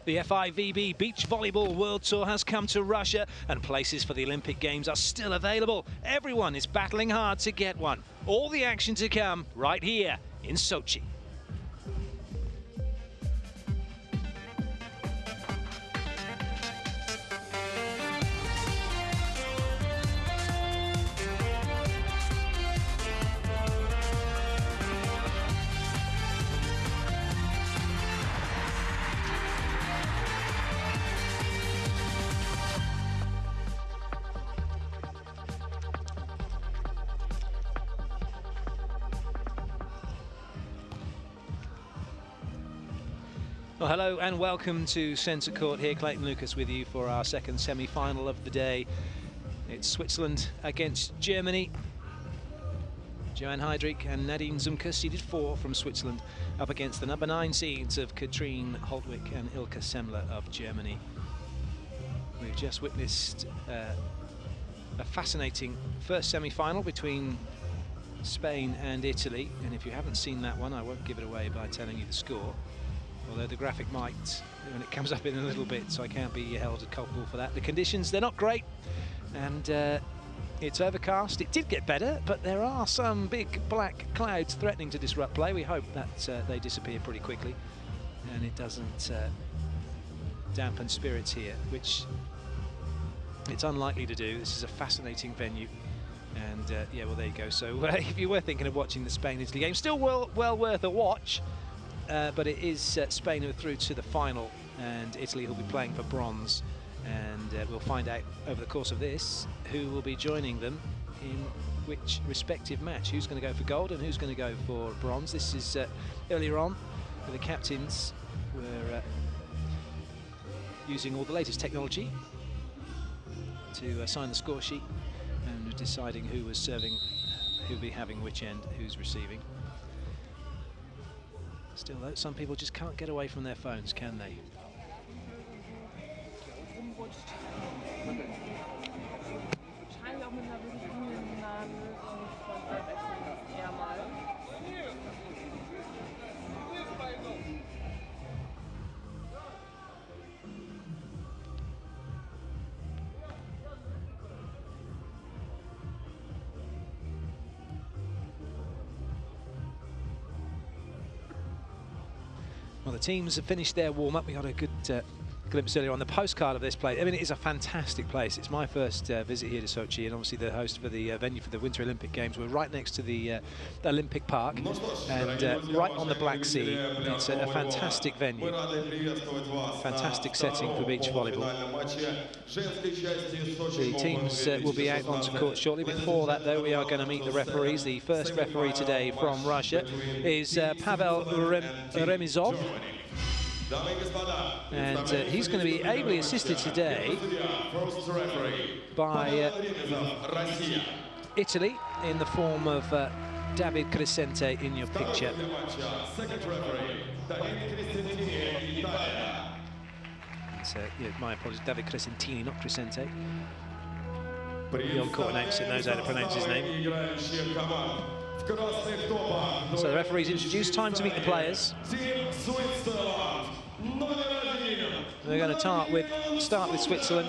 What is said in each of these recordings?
The FIVB Beach Volleyball World Tour has come to Russia, and places for the Olympic Games are still available. Everyone is battling hard to get one. All the action to come right here in Sochi. Well, hello and welcome to Centre Court here. Clayton Lucas with you for our second semi-final of the day. It's Switzerland against Germany. Joanne Heidrich and Nadine Zumke, seeded 4 from Switzerland, up against the number 9 seeds of Katrine Holtwig and Ilka Semmler of Germany. We've just witnessed a fascinating first semi-final between Spain and Italy, and if you haven't seen that one, I won't give it away by telling you the score. Although the graphic might when it comes up in a little bit, so I can't be held culpable for that. The conditions, they're not great, and it's overcast. It did get better, but there are some big black clouds threatening to disrupt play. We hope that they disappear pretty quickly and it doesn't dampen spirits here, which it's unlikely to do. This is a fascinating venue, and yeah, well, there you go. So if you were thinking of watching the Spain-Italy game, still well worth a watch. But it is Spain who are through to the final, and Italy who'll be playing for bronze, and we'll find out over the course of this who will be joining them in which respective match, who's going to go for gold and who's going to go for bronze. This is earlier on, where the captains were using all the latest technology to sign the score sheet and deciding who was serving, who'll be having which end, who's receiving. Still, though, some people just can't get away from their phones, can they? Well, the teams have finished their warm-up. We got a good glimpse earlier on the postcard of this place. I mean, it is a fantastic place. It's my first visit here to Sochi, and obviously the host for the venue for the Winter Olympic Games. We're right next to the Olympic Park, and right on the Black Sea. It's a fantastic venue, fantastic setting for beach volleyball. The teams will be out onto court shortly. Before that, though, we are going to meet the referees. The first referee today from Russia is Pavel Remizov. And he's going to be ably assisted today by Italy in the form of David Crescente in your picture. So, yeah, my apologies, David Crescentini, not Crescente. The on-court announcer knows how to pronounce his name. So the referee's introduced. Time to meet the players. We're going to start with Switzerland.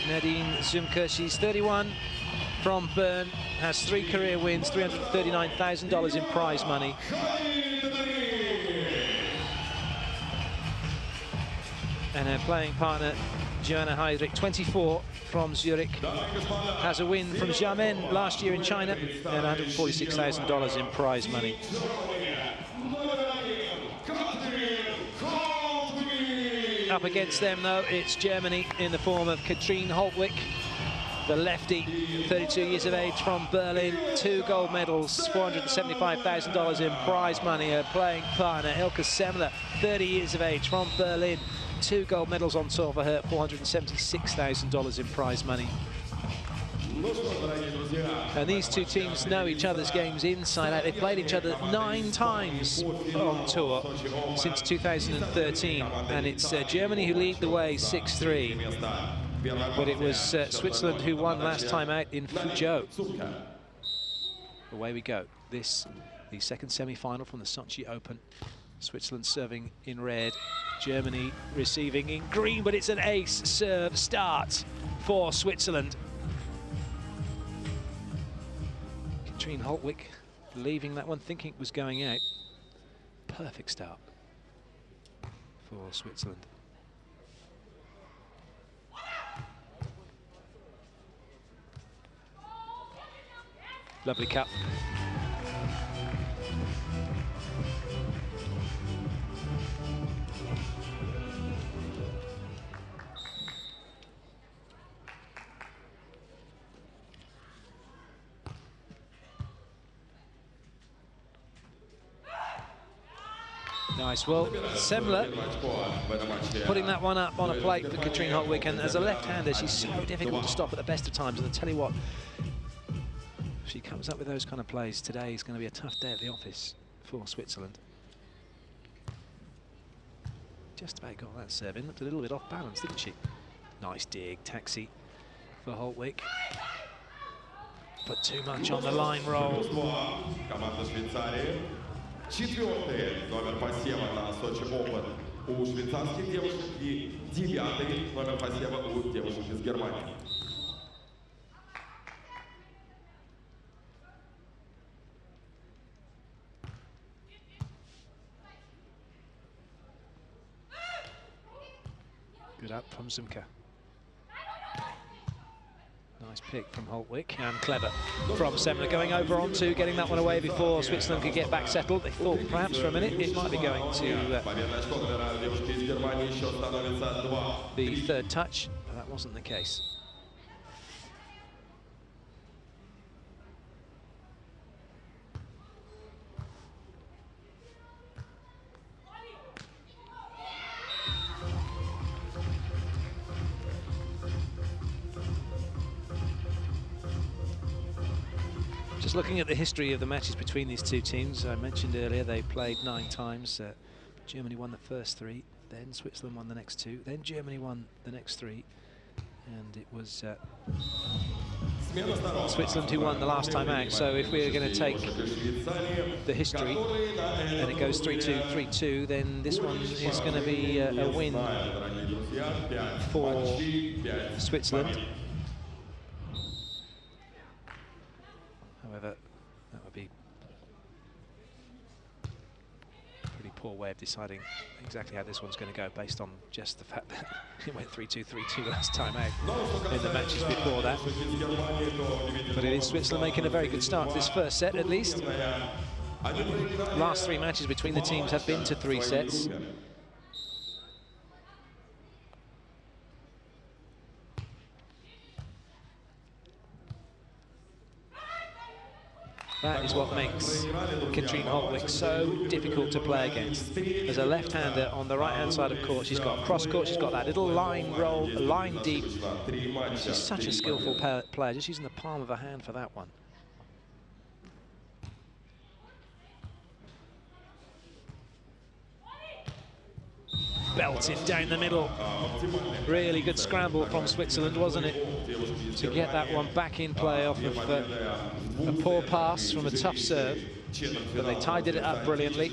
Nadine Zumke, she's 31, from Bern, has 3 career wins, $339,000 in prize money. And her playing partner, Joanne Heidrich, 24, from Zurich, has a win from Xiamen last year in China, and $146,000 in prize money. Up against them, though, it's Germany in the form of Katrine Holtwig, the lefty, 32 years of age, from Berlin. 2 gold medals, $475,000 in prize money. Her playing partner, Ilka Semmler, 30 years of age, from Berlin. 2 gold medals on tour for her, $476,000 in prize money. And these two teams know each other's games inside out. They've played each other 9 times on tour since 2013, and it's Germany who lead the way 6-3. But it was Switzerland who won last time out in Fuzhou. Away we go. This, the second semi-final from the Sochi Open. Switzerland serving in red, Germany receiving in green, but it's an ace serve start for Switzerland. Katrine Holtwick leaving that one, thinking it was going out. Perfect start for Switzerland. Lovely cut. Nice. Well, Semler putting that one up on a plate for Katrine Holtwick, and as a left-hander, she's so difficult to stop at the best of times. And I tell you what, if she comes up with those kind of plays, today is going to be a tough day at the office for Switzerland. Just about got that serve in. Looked a little bit off balance, didn't she? Nice dig, taxi for Holtwick. Put too much on the line roll. Четвертый номер посева на Sochi Open у швейцарских девушек и 9-й номер посева у девушек из Германии. Good up from Zumka. Nice pick from Holtwick, and clever from Semler, going over onto getting that one away before Switzerland could get back settled. They thought perhaps for a minute it might be going to the third touch, but that wasn't the case. Just looking at the history of the matches between these two teams, I mentioned earlier they played 9 times. Germany won the first 3, then Switzerland won the next 2, then Germany won the next 3, and it was Switzerland who won the last time out. So if we're going to take the history and it goes 3-2, 3-2, then this one is going to be a win for Switzerland. However, that would be a pretty poor way of deciding exactly how this one's going to go, based on just the fact that it went 3-2, 3-2 last time out in the matches before that. But it is Switzerland making a very good start to this first set, at least. Last 3 matches between the teams have been to 3 sets. That is what makes Katrine Holtwick so difficult to play against. As a left-hander on the right-hand side of court, she's got a cross-court, she's got that little line roll, line deep. She's such a skillful player, just using the palm of her hand for that one. Belted down the middle. Really good scramble from Switzerland, wasn't it? To get that one back in play off of a poor pass from a tough serve. But they tied it up brilliantly.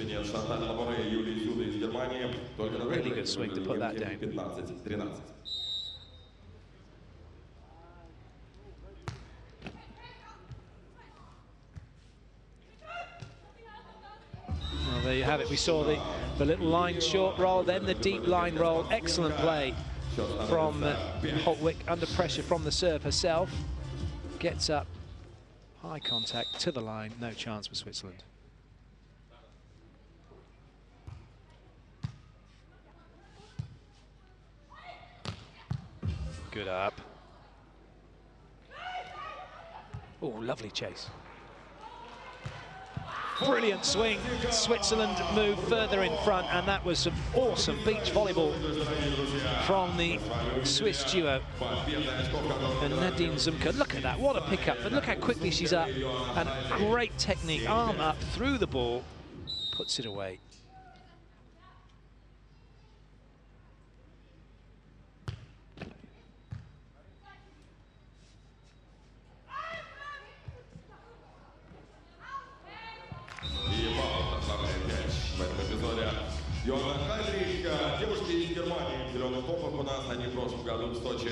Really good swing to put that down. Well, there you have it. We saw the little line short roll, then the deep line roll. Excellent play from Holtwick, under pressure from the serve herself. Gets up, high contact to the line, no chance for Switzerland. Good up. Oh, lovely chase. Brilliant swing. Switzerland moved further in front, and that was some awesome beach volleyball from the Swiss duo. And Nadine Zumka, look at that, what a pickup, but look how quickly she's up, and great technique, arm up through the ball, puts it away. В этом эпизоде Девушки из Германии в зеленых топах у нас, они в прошлом году в Сочи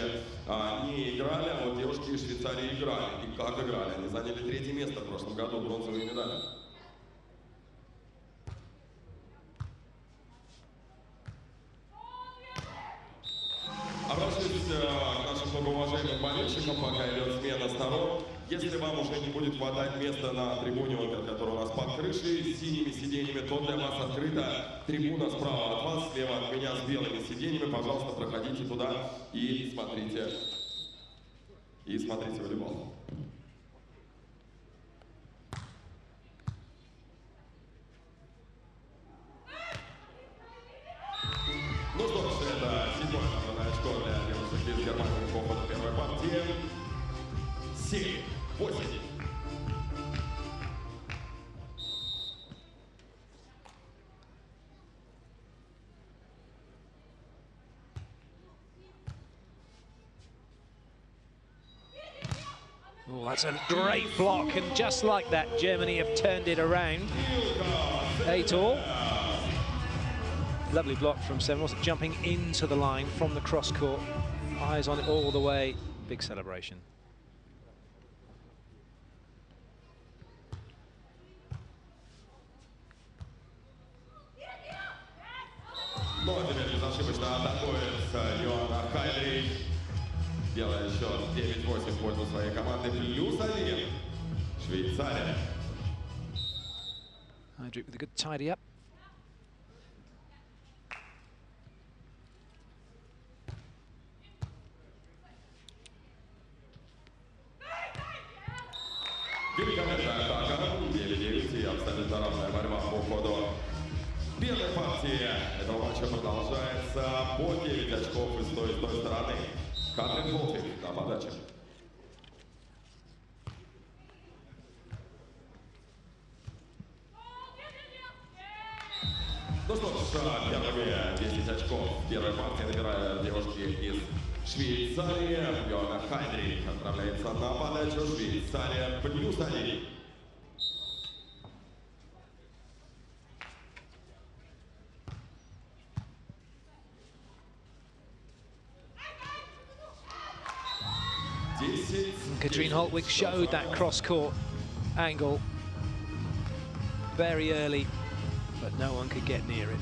не играли, а вот девушки из Швейцарии играли. И как играли? Они заняли 3-е место в прошлом году, бронзовые медали. Обращаюсь к нашим многоуважаемым болельщикам, пока идет смена сторон. Если вам уже не будет хватать места на трибуне, которая у нас под крышей, с синими сиденьями, то для вас открыта трибуна справа от вас, слева от меня с белыми сиденьями. Пожалуйста, проходите туда и смотрите волейбол. Ну что ж, это 7-е набранное очко для девушек из Германии по ходу первой партии. 7-8. Oh, that's a great block, and just like that, Germany have turned it around. 8-all. Lovely block from Cerutti, jumping into the line from the cross court. Eyes on it all the way. Big celebration. Ну, а теперь безошибочно атакует Йоанна Хайдрик. Делая счет 9-8 в пользу своей команды. +1. Швейцария. Hydrate with a good tidy up. Великолепная атака. 9-9 и абсолютно равная борьба по ходу первой партии этого матча продолжается. По 9 очков и с той стороны. Катрин Холфик на подаче. Ну что ж, первыми 10 очков первой партии набирают девушки из Швейцарии. Йоанна Хайдрик отправляется на подачу. Швейцария +1. Katrine Holtwig showed that cross-court angle very early, but no one could get near it.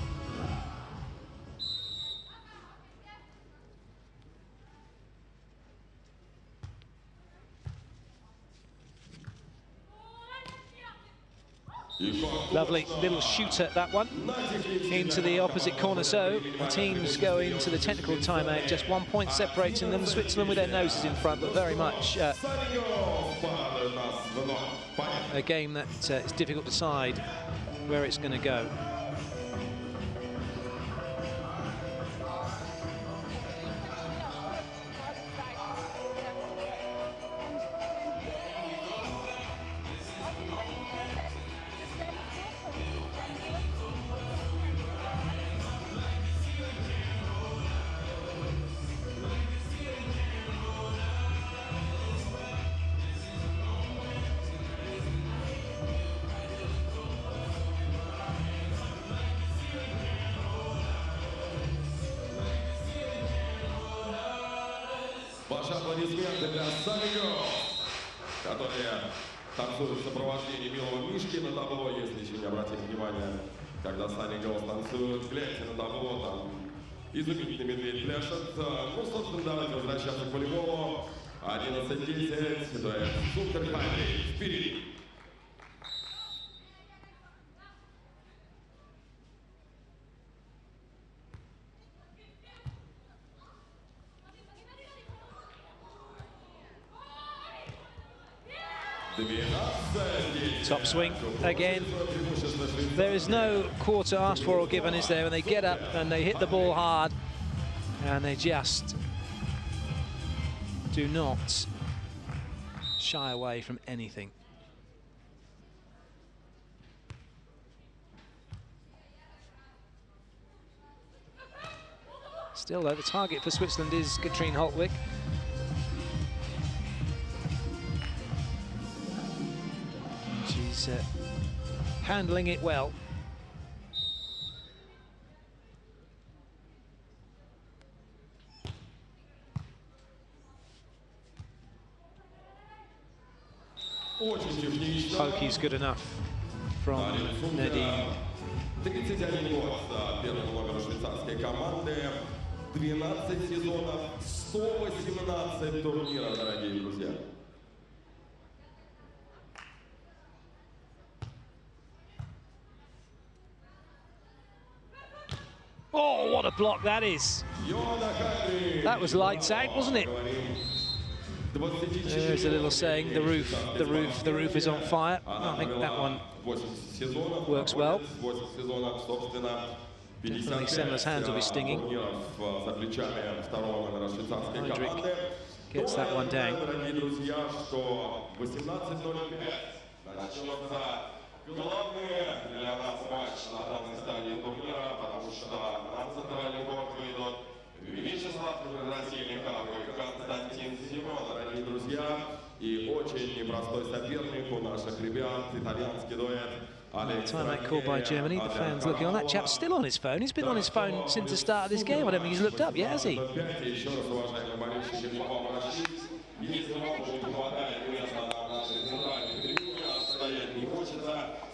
Lovely little shooter, that one, into the opposite corner. So the teams go into the technical timeout. Just 1 point separating them. Switzerland with their noses in front, but very much a game that it's difficult to decide where it's going to go. Ваши аплодисменты для Саниго, которые танцуют в сопровождении милого мишки на табло. Если еще не обратили внимания, когда Саниго танцуют, гляньте на табло, там изумительный медведь пляшет. Ну, собственно, давайте возвращаться к волейболу. 11-10, дуэт Супер Хайдрик впереди. Top swing again. There is no quarter asked for or given, is there? And they get up and they hit the ball hard, and they just do not shy away from anything. Still, though, the target for Switzerland is Katrine Holtwig. She's handling it well. Pokey's good enough from Nadine. 31 год первого номера швейцарской команды. 12 сезонов, 118 турниров, дорогие друзья. Oh, what a block that is. That was lights out, wasn't it? There's a little saying, the roof is on fire. I think that one works well. Definitely Semler's hands will be stinging. Heydrich gets that one down. Главное для нас матч на данной стадии турнира, потому что на центральный корт выйдут Вячеслав Красильников и Константин Симон, дорогие друзья. И очень непростой соперник у наших ребят, итальянский дуэт. Timeout called by Germany. The fans looking on. That chap's still on his phone. He's been on his phone since the start of this game. I don't think he's looked up yet, has he?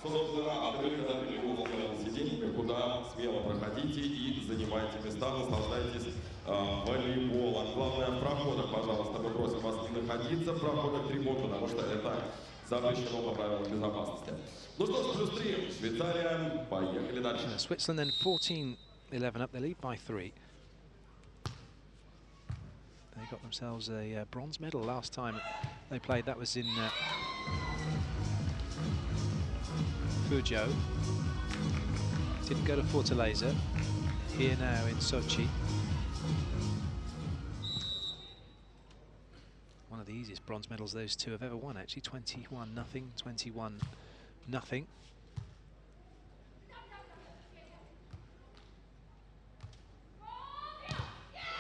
Собственно, открыто прямого сиденья, куда смело проходите и занимайте места, наслаждайтесь волейболом. Главное, в проходах, пожалуйста, мы просим вас не находиться в проходах трибун, потому что это запрещено по правилам безопасности. Ну что ж, +3, Швейцария, поехали дальше. Switzerland then 14-11 up, they lead by 3. They got themselves a bronze medal last time they played. That was in Fuzhou. Didn't go to Fortaleza. Here now in Sochi. One of the easiest bronze medals those two have ever won, actually. 21-0, 21-0.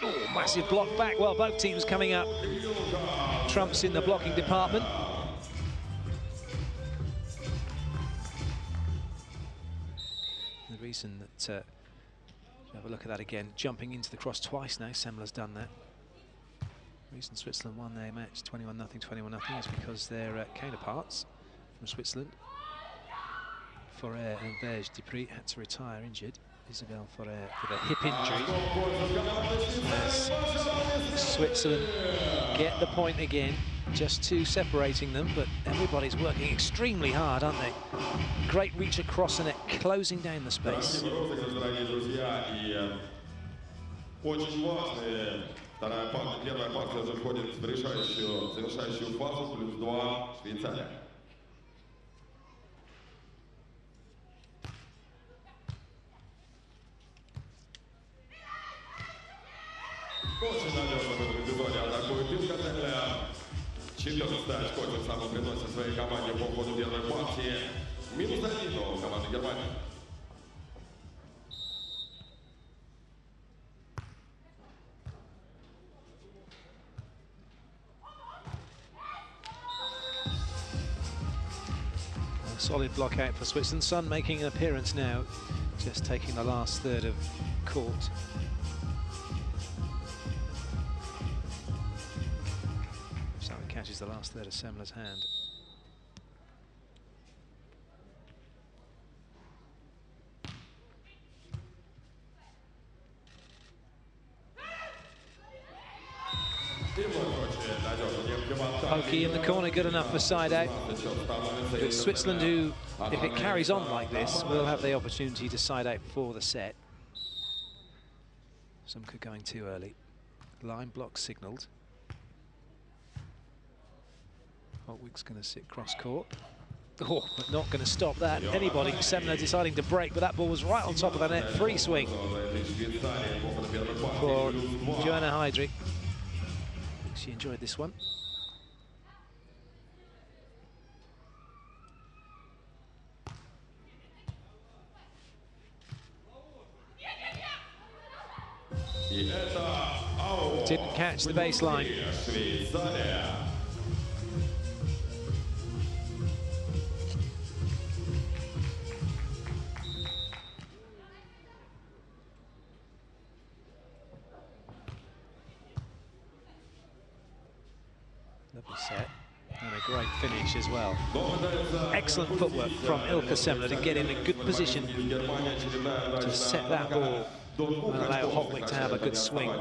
Oh, massive block back. Well, both teams coming up trumps in the blocking department. The reason that, have a look at that again, jumping into the cross twice now, Semler's done that. The reason Switzerland won their match 21-0, 21-0 is because their counterparts from Switzerland, Forêt and Verge Dupri, had to retire injured. Isabelle Forêt with a hip injury. As Switzerland get the point again, just two separating them, but everybody's working extremely hard, aren't they? Great reach across the net, closing down the space. Первая партия уже входит в завершающую фазу, +2 Швейцария. Очень надежно в этом эпизоде атакует Вилкотеля. 14 очко тем самым приносит своей команде по ходу первой партии. -1 у команды Германии. Solid block out for Switzerland. Sun making an appearance now, just taking the last third of court. So it catches the last third of Semler's hand. Pokey in the corner, good enough for side out. But it's Switzerland who, if it carries on like this, will have the opportunity to side out for the set. Sumka going too early. Line block signalled. Holtwig's going to sit cross court. Oh, but not going to stop that. Anybody, Semler deciding to break, but that ball was right on top of the net. Free swing for Joanna Heydrich. She enjoyed this one. Didn't catch the baseline. Lovely set. And great finish as well. Excellent footwork from Ilka Semler to get in a good position to set that ball and allow Hopwick to have a good swing.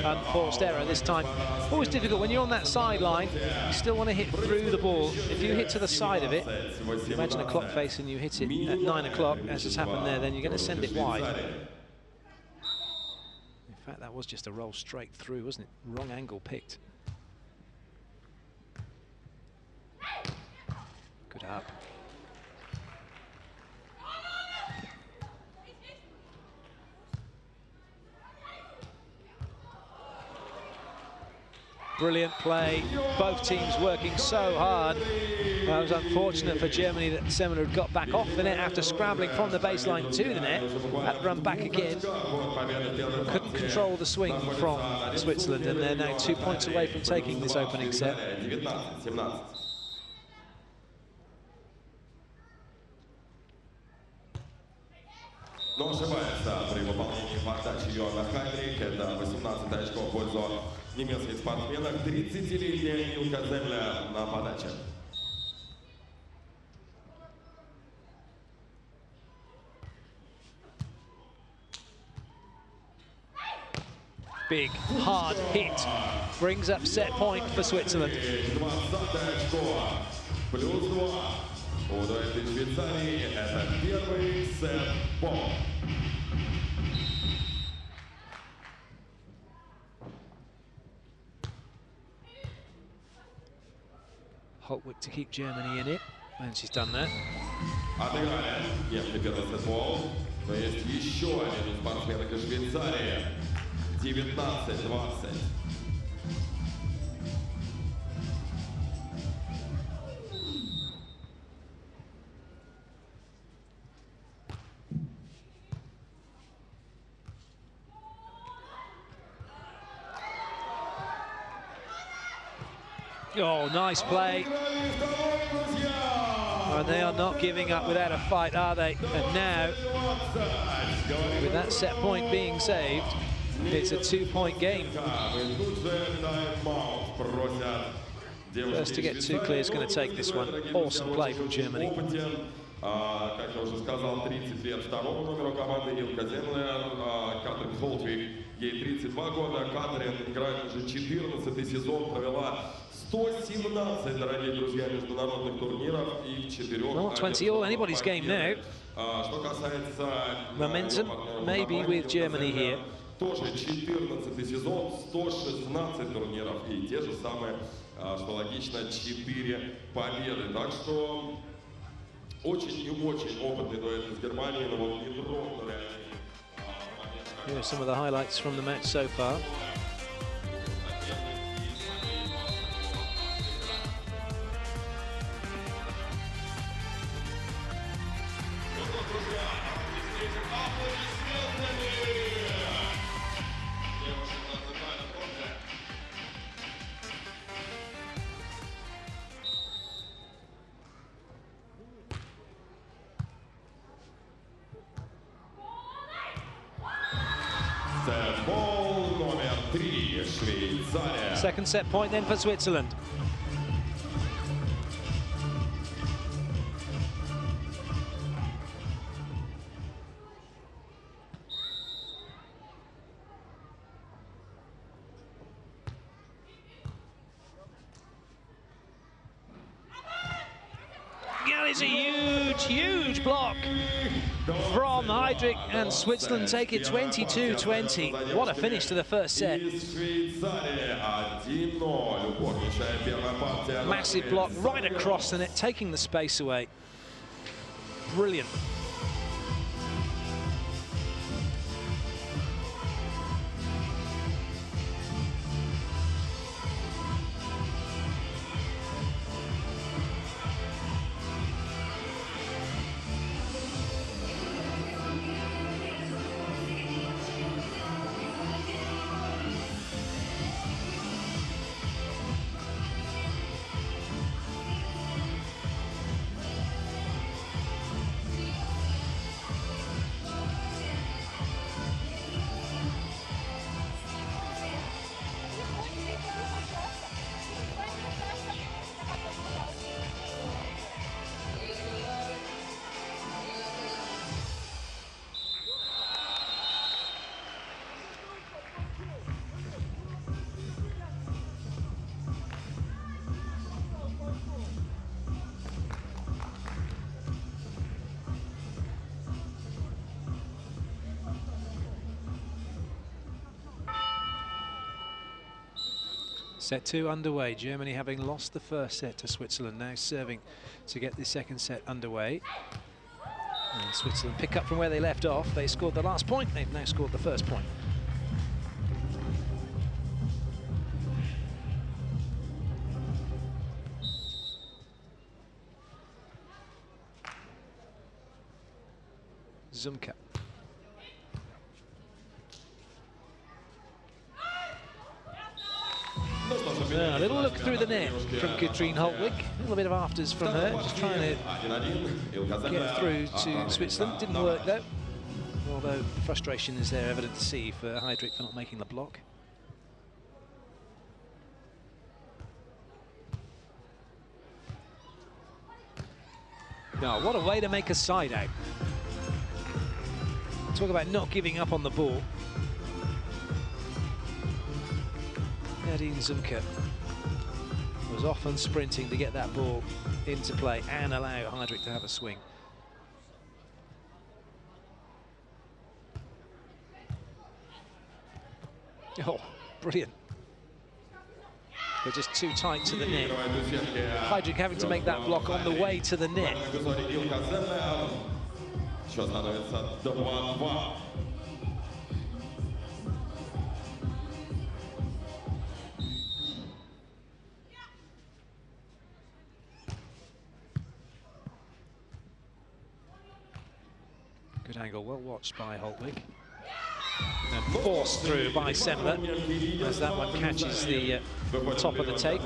Unforced error this time. Always difficult when you're on that sideline. You still want to hit through the ball. If you hit to the side of it, imagine a clock face and you hit it at 9 o'clock, as has happened there, then you're going to send it wide. In fact, that was just a roll straight through, wasn't it? Wrong angle picked. Good up. Brilliant play, both teams working so hard. It was unfortunate for Germany that Semler had got back off the net after scrambling from the baseline to the net. Had to run back again. Couldn't control the swing from Switzerland, and they're now 2 points away from taking this opening set. Но ошибается при выполнении подачи Йоанна Хайдрик. Это 18 очков в пользу немецких спортсменов. 30-летняя Илка Семлер на подаче. Big, hard hit brings up set point for Switzerland. 20 очко плюс 2. У дуэты Швейцарии это первый сет-бол. Hopwick to keep Germany in it, and she's done that. Отыграли немцы первый сет-бол, но есть еще один спортсменок из Швейцарии. 19-20. Oh, nice play. And they are not giving up without a fight, are they? And now, with that set point being saved, it's a 2-point game. First to get 2 clear is going to take this one. Awesome play from Germany. Как я уже сказал, 30 лет второму номеру команды Илка Землер, Катрин Холтвик, ей 32 года, Катрин играет уже 14-й сезон, провела 117, дорогие друзья, международных турниров и в 4. Well, 20 all, anybody's game now. Что касается momentum, maybe with Germany here. Тоже 14-й сезон, 116 турниров и те же самые, что логично, 4 победы. Так что очень и очень опытный дуэт из Германии, но вот не дрогнули они. Here are some of the highlights from the match so far. Бол номер 3, Швейцария. Second set point then for Switzerland. Yeah, it's a huge, huge block from Heydrich, and Switzerland take it 22-20. What a finish to the first set. Massive block right across the net, taking the space away. Brilliant. Set 2 underway. Germany having lost the first set to Switzerland, now serving to get the second set underway. And Switzerland pick up from where they left off. They scored the last point. They've now scored the first point. Zumka. A little look through the net from Katrine Holtwig. A little bit of afters from her, just trying to get through to Switzerland. Didn't work though, although frustration is there evident to see for Heydrich for not making the block. Oh, what a way to make a side out. Talk about not giving up on the ball. Nadine Zumka was often sprinting to get that ball into play and allow Heydrich to have a swing. Oh, brilliant. They're just too tight to the net. Heydrich having to make that block on the way to the net. Good angle, well watched by Holtwig. And forced through by Semler as that one catches the top of the tape.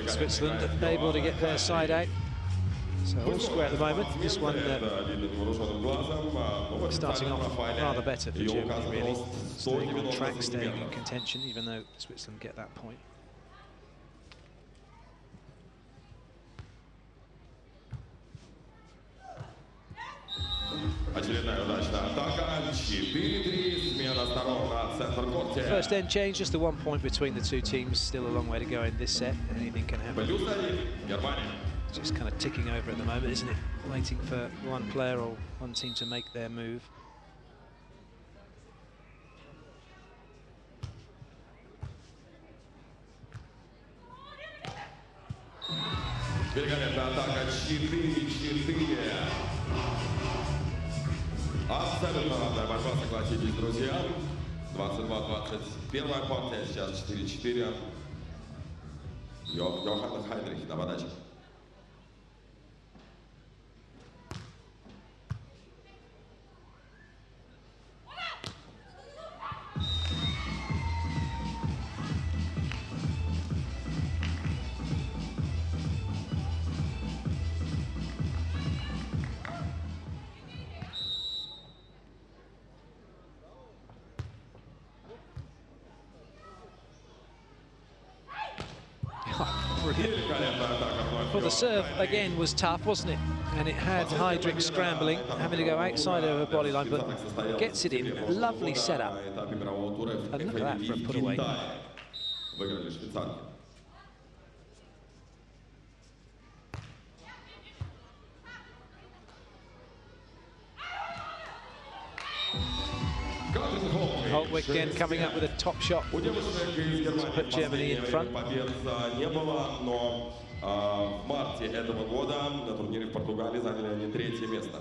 Switzerland able to get their side out. So all square at the moment. This one starting off rather better for Germany, really. Staying on track, staying in contention, even though Switzerland get that point. First end change, just the 1 point between the two teams. Still a long way to go in this set. Anything can happen. Just kind of ticking over at the moment, isn't it? Waiting for one player or one team to make their move. Абсолютно равная борьба, согласитесь, друзья. 22-21 партия, сейчас 4-4. Йохан Heydrich на подаче. Well, the serve again was tough, wasn't it? And it had Heydrich scrambling, having to go outside of her body line, but gets it in. Lovely setup. And look at that for a put away. Holtwig again coming up with a top shot to put Germany in front. В марте этого года на турнире в Португалии заняли они 3-е место.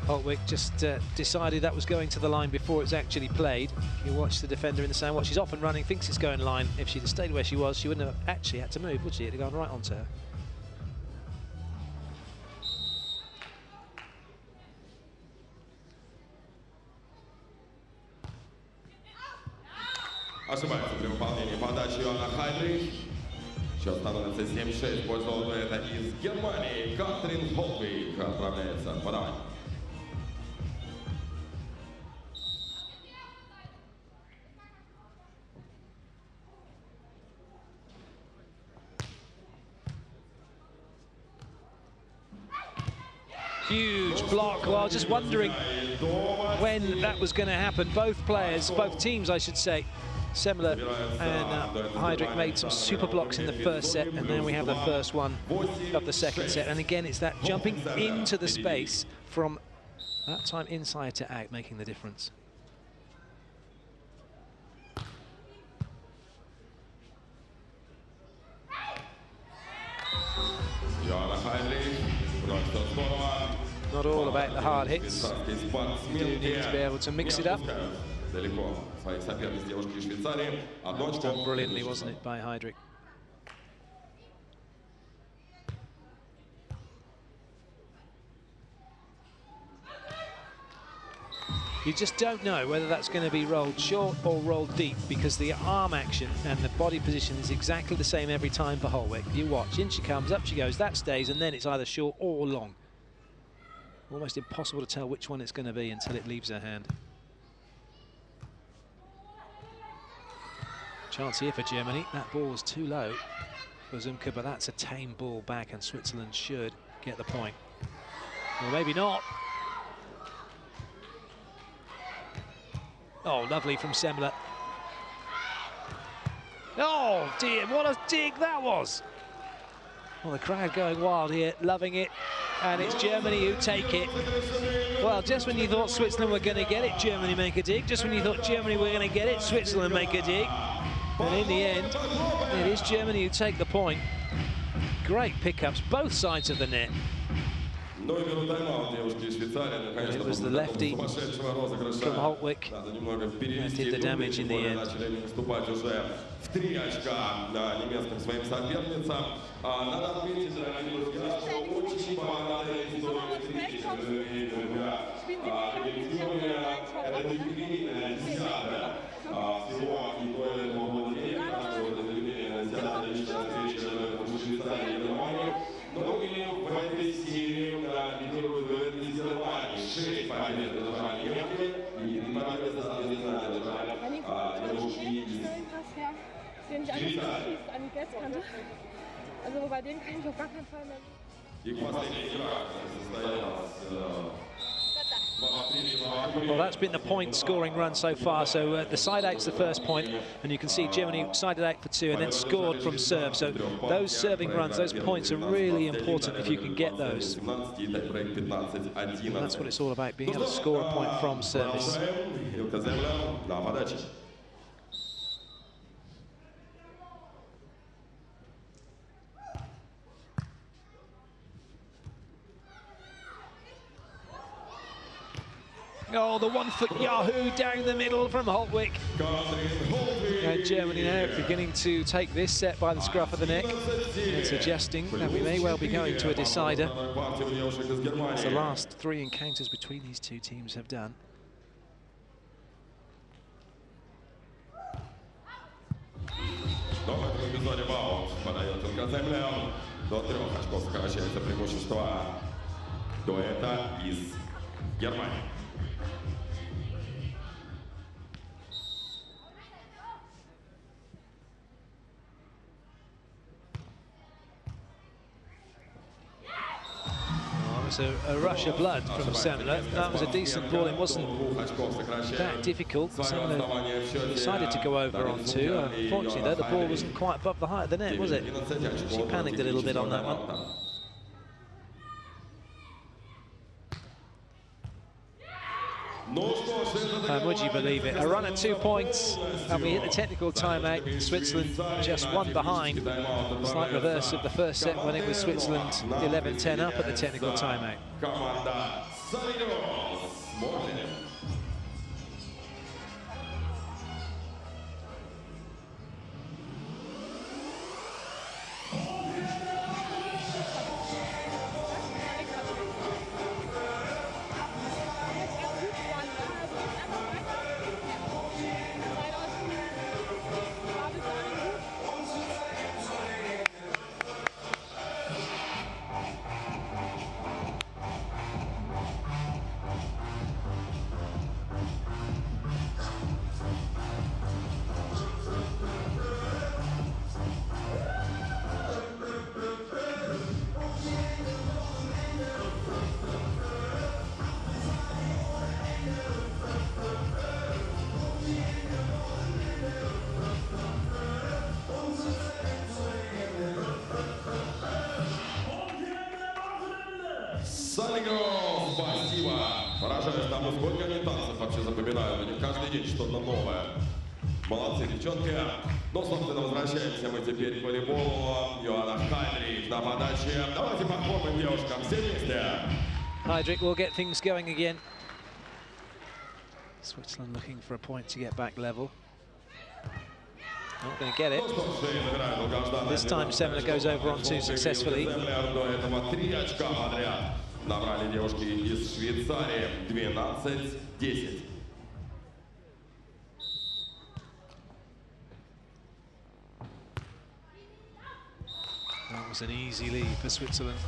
Holtwig just decided that was going to the line before it's actually played. You watch the defender in the sand, she's off and running, thinks it's going line. If she'd have stayed where she was, she wouldn't have actually had to move, would she? It'd have gone right onto her. Ошибается при выполнении подачи Йохан Heydrich. Счет становится 7-6. Пользовал это из Германии. Катрин Холтвиг отправляется подавать. huge block. Well, just wondering when that was going to happen. Both players, both teams, I should say, Semler and Heidrich made some super blocks in the first set, and now we have the first one of the second set. And again, it's that jumping into the space from that time inside to out making the difference. Not all about the hard hits. You do need to be able to mix it up. That was done brilliantly, wasn't it, by Heidrich? You just don't know whether that's going to be rolled short or rolled deep, because the arm action and the body position is exactly the same every time for Holtwick. You watch, in she comes, up she goes, that stays, and then it's either short or long. Almost impossible to tell which one it's going to be until it leaves her hand. Chance here for Germany. That ball was too low for Zumke, but that's a tame ball back, and Switzerland should get the point. Or maybe not. Oh, lovely from Semler. Oh dear, what a dig that was. Well, the crowd going wild here, loving it, and it's Germany who take it. Well, just when you thought Switzerland were going to get it, Germany make a dig. Just when you thought Germany were going to get it, Switzerland make a dig. And in the end, it is Germany who take the point. Great pickups, both sides of the net. It was the lefty from Holtwick that did the damage in the end. Den ich eigentlich an die Gäste kannte. Also bei denen kann ich auf gar keinen Fall mehr. Well, that's been the point scoring run so far. So the side out's the first point, and you can see Germany sided out for 2 and then scored from serve. So those serving runs, those points are really important if you can get those. And that's what it's all about, being able to score a point from service. Oh, the 1-foot Yahoo down the middle from Holtwick. And Germany now beginning to take this set by the scruff of the neck and suggesting that we may well be going to a decider, as the last 3 encounters between these two teams have done. A rush of blood from Semler. That was a decent ball. It wasn't that difficult. Semler decided to go over on 2. Unfortunately, though, the ball wasn't quite above the height of the net, was it? She panicked a little bit on that one. And would you believe it? A run at 2 points, and we hit the technical timeout. Switzerland just 1 behind. Slight reverse of the first set when it was Switzerland 11-10 up at the technical timeout. Поражаюсь тому, сколько они танцев вообще запоминают. У них каждый день что-то новое. Молодцы, девчонки. Но, собственно, возвращаемся мы теперь к волейболу. Йоанна Хайдрик на подаче. Давайте похлопаем девушкам все вместе. Heydrich will get things going again. Switzerland looking for a point to get back level. Not going to get it. This time Semler goes over on two successfully. Набрали девушки из Швейцарии 12-10. That was an easy lead for Switzerland.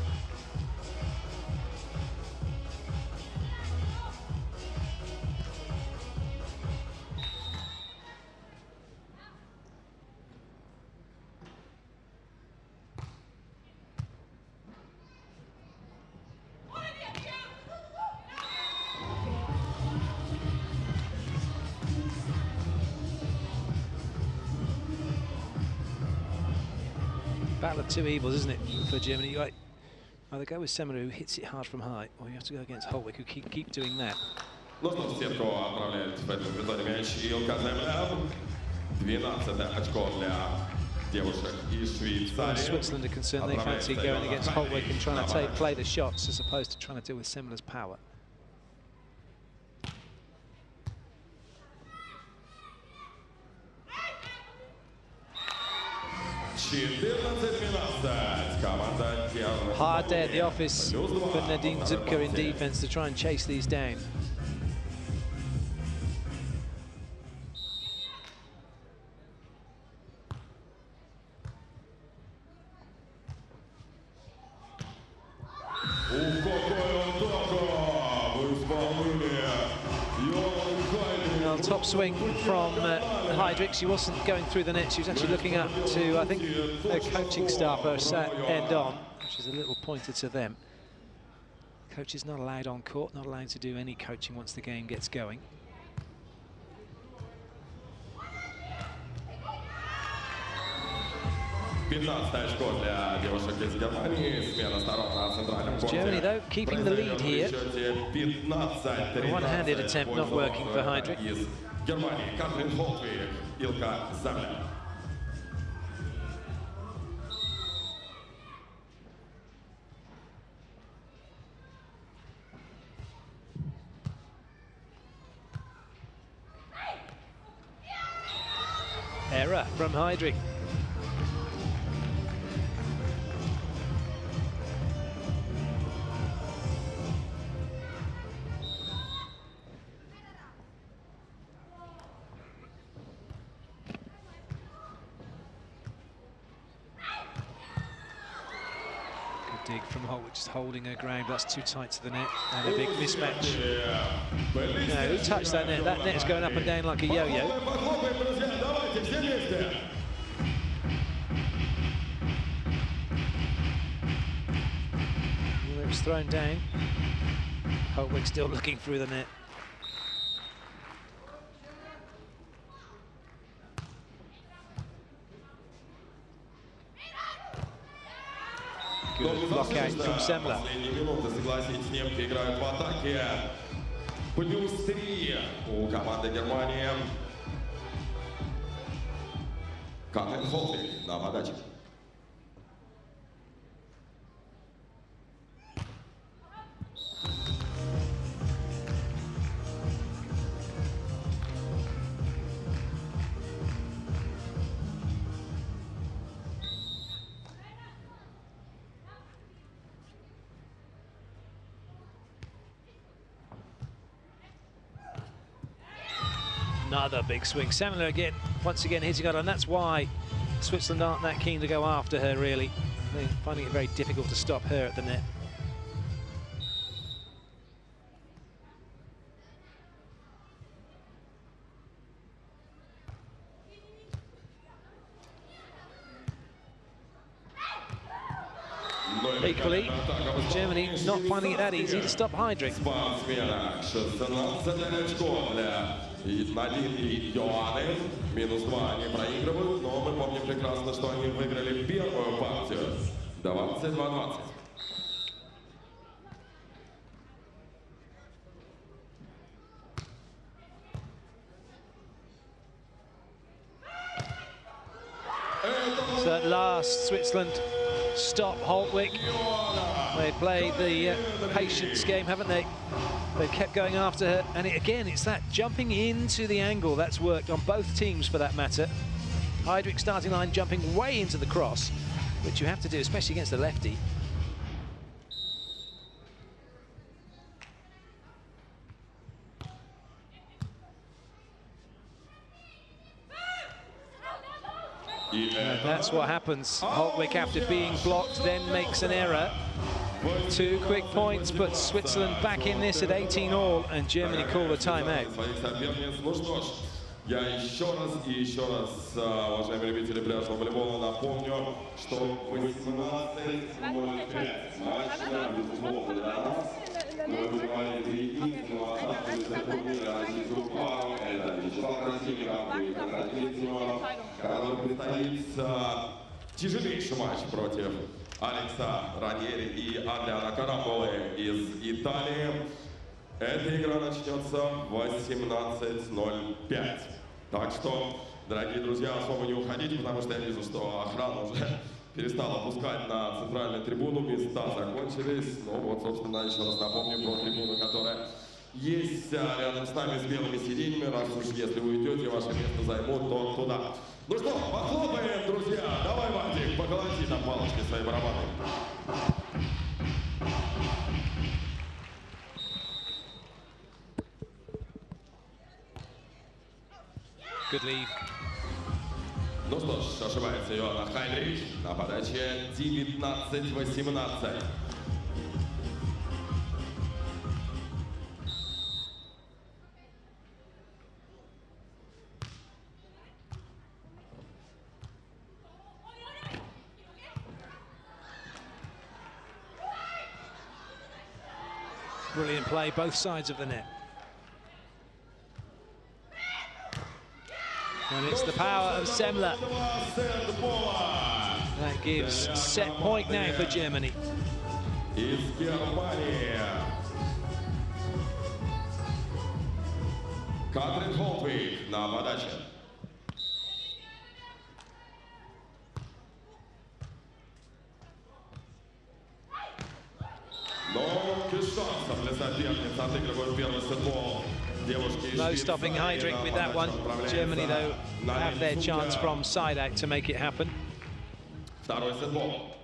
Battle of two evils, isn't it, for Germany? You either go with Semler, who hits it hard from height, or you have to go against Holtwig, who keep doing that. Ну что, в сетку отправляет в этом эпизоде мяч Илка Землер. 12 очко для девушек из Швейцарии. Switzerland are concerned, they fancy going against Holtwig and trying to play the shots as opposed to trying to deal with Semler's power. Hard day at the office for Nadine Zubka in defense to try and chase these down. Well, top swing from Heydrich. She wasn't going through the net. She was actually looking up to, I think, her coaching staff, her end on, which is a little pointer to them. Coach is not allowed on court, not allowed to do any coaching once the game gets going. Germany, though, keeping the lead here. A one-handed attempt not working for Heydrich. Error from Heydrich. Dig from Holtwig, just holding her ground. That's too tight to the net, and a big mismatch. No, who touched that net? That net's going up and down like a yo-yo. Well, it was thrown down. Holtwig still looking through the net. Good block out from Semler. Согласитесь, немки играют в атаке. +3 у команды Германии. Катрин Холтвиг на подаче. Another big swing. Semler again, once again hitting on, and that's why Switzerland aren't that keen to go after her, really. They're finding it very difficult to stop her at the net. Equally, Germany not finding it that easy to stop Heydrich. Надин и Йоанны. -2 они проигрывают, но мы помним прекрасно, что они выиграли первую партию. 22-20. asked Switzerland, stop Holtwick. They played the patience game, haven't they? They've kept going after her, and again, it's that jumping into the angle that's worked on both teams for that matter. Heidrich starting line jumping way into the cross, which you have to do, especially against the lefty. And that's what happens. Holtwick, after being blocked, then makes an error. 2 quick points, but Switzerland back in this at 18-all, and Germany call the timeout. Я еще раз, уважаемые любители пляжного волейбола, напомню, что 18:05 матч безусловно для нас. Мы выбивали 3 единственного оставшегося турнира российскую пару. Это Вячеслав Красильников и Константин Семенов, который предстоит тяжелейший матч против Алекса Раньери и Адриана Карамболы из Италии. Эта игра начнется в 18:05. Так что, дорогие друзья, особо не уходите, потому что я вижу, что охрана уже перестала пускать на центральную трибуну. Места закончились. Ну вот, собственно, еще раз напомню про трибуну, которая есть рядом с нами с белыми сиденьями. Раз уж если вы уйдете, ваше место займут, то туда. Ну что, похлопаем, друзья. Давай, Вадик, поколоти там палочкой свои барабаны. Good leave. Ну что ж, ошибается Йоанна Хайдрich на подаче 19-18. Brilliant play, both sides of the net. And it's the power of Semler. That gives set point now for Germany. Из Германии. Катрин Холтвик на подаче. Но без шансов для соперниц отыгрывают первый сетбол. No stopping Heidrich with that one. Germany, though, have their chance from side out to make it happen. Второй сетбол.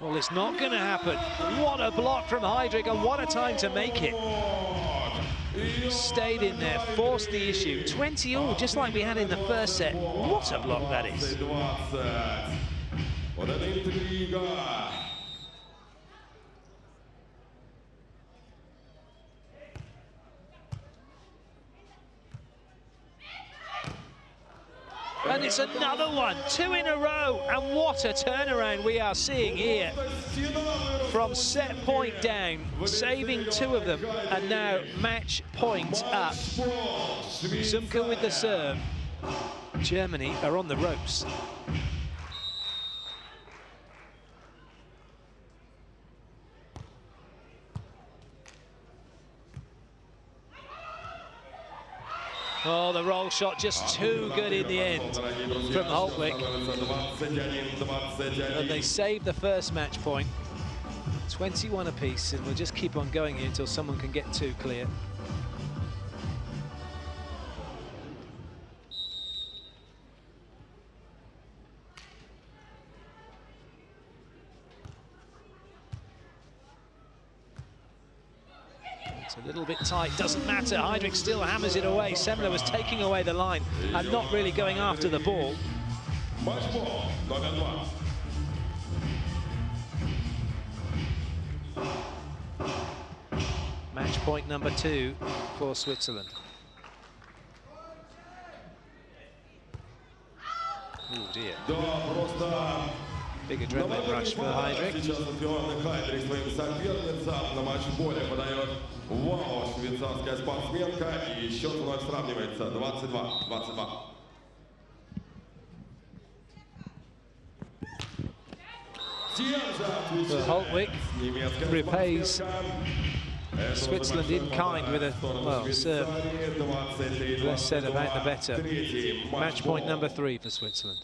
Well, it's not going to happen. What a block from Heidrich, and what a time to make it. Stayed in there, forced the issue. 20-all, just like we had in the first set. What a block that is. And it's another one, 2 in a row, and what a turnaround we are seeing here. From set point down, saving 2 of them, and now match point up. Zumke with the serve. Germany are on the ropes. Oh, the roll shot just too good in the end from Holtwick. And they saved the first match point. 21 apiece, and we'll just keep on going here until someone can get 2 clear. It's a little bit tight, doesn't matter. Heidrich still hammers it away. Semler was taking away the line and not really going after the ball. Match point number 2 for Switzerland. Oh dear. Big adrenaline rush for Heidrich. Своим соперницам на матчболе подает вау, швейцарская спортсменка, и счет вновь сравнивается 22-22. Holtwick repays Switzerland in kind with a, well, serve. Less said about the better. Match point number 3 for Switzerland.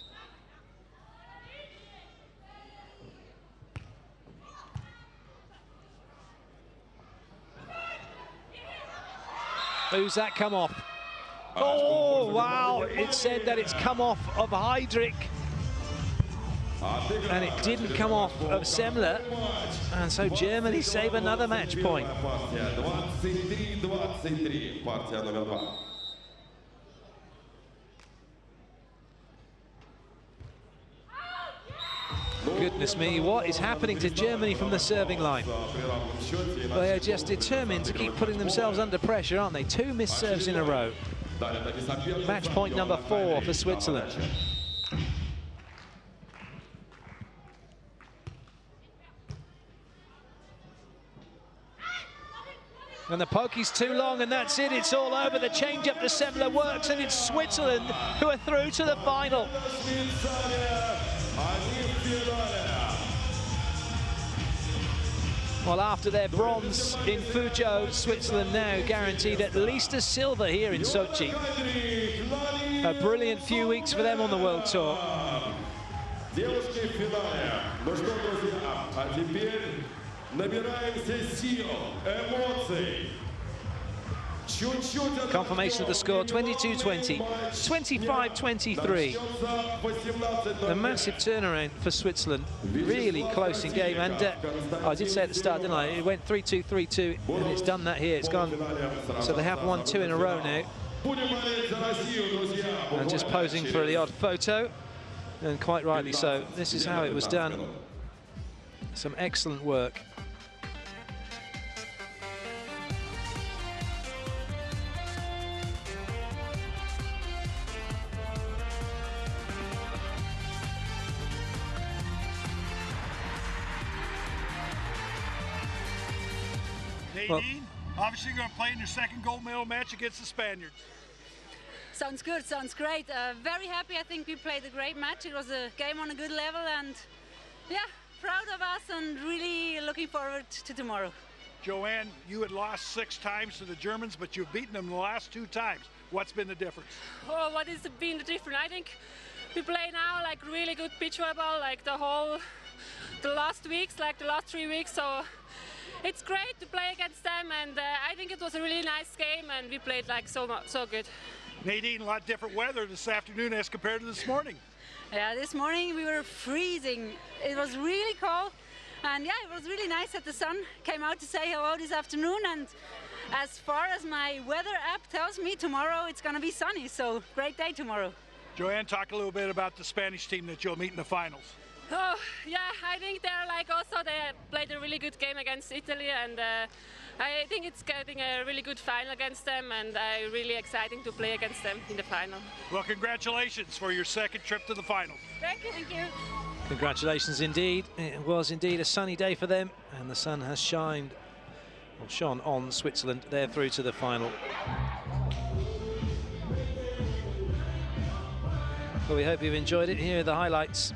Who's that come off? Oh, wow, it said that it's come off of Heydrich. And it didn't come off of Semler. And so Germany save another match point. Goodness me, what is happening to Germany from the serving line? They are just determined to keep putting themselves under pressure, aren't they? 2 missed serves in a row. Match point number 4 for Switzerland. And the pokey's too long, and that's it. It's all over. The change-up to Semler works, and it's Switzerland who are through to the final. Well, after their bronze in Fuzhou, Switzerland now guaranteed at least a silver here in Sochi. A brilliant few weeks for them on the World Tour. Confirmation of the score, 22-20, 25-23. A massive turnaround for Switzerland, really close in game. And I did say at the start, didn't I? It went 3-2, 3-2, and it's done that here. It's gone, so they have won 2 in a row now. And just posing for the odd photo, and quite rightly so. This is how it was done. Some excellent work. Nadine, obviously you're going to play in your second gold medal match against the Spaniards. Sounds good, sounds great. Very happy. I think we played a great match. It was a game on a good level, and yeah, proud of us and really looking forward to tomorrow. Joanne, you had lost 6 times to the Germans, but you've beaten them the last 2 times. What's been the difference? Oh, what is been the difference? I think we play now like really good beach volleyball, like the last weeks, like the last 3 weeks. So it's great to play against them, and I think it was a really nice game, and we played like so good. Nadine, a lot different weather this afternoon as compared to this morning. Yeah, this morning we were freezing. It was really cold, and yeah, it was really nice that the sun came out to say hello this afternoon. And as far as my weather app tells me, tomorrow it's going to be sunny, so great day tomorrow. Joanne, talk a little bit about the Spanish team that you'll meet in the finals. Oh, yeah, I think they're like also they played a really good game against Italy, and I think it's getting a really good final against them, and really exciting to play against them in the final. Well, congratulations for your second trip to the finals. Thank you. Thank you. Congratulations indeed. It was indeed a sunny day for them, and the sun has shone on Switzerland. They're through to the final. Well, we hope you've enjoyed it. Here are the highlights.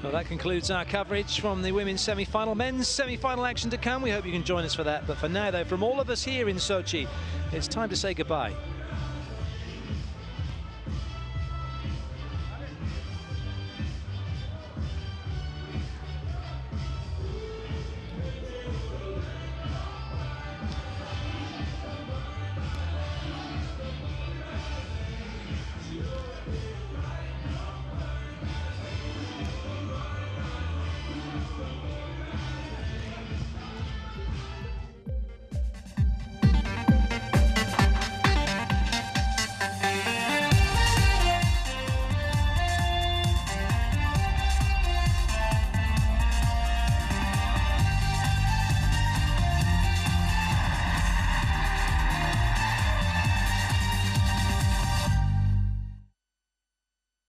Well, that concludes our coverage from the women's semi-final. Men's semi-final action to come. We hope you can join us for that. But for now, though, from all of us here in Sochi, it's time to say goodbye.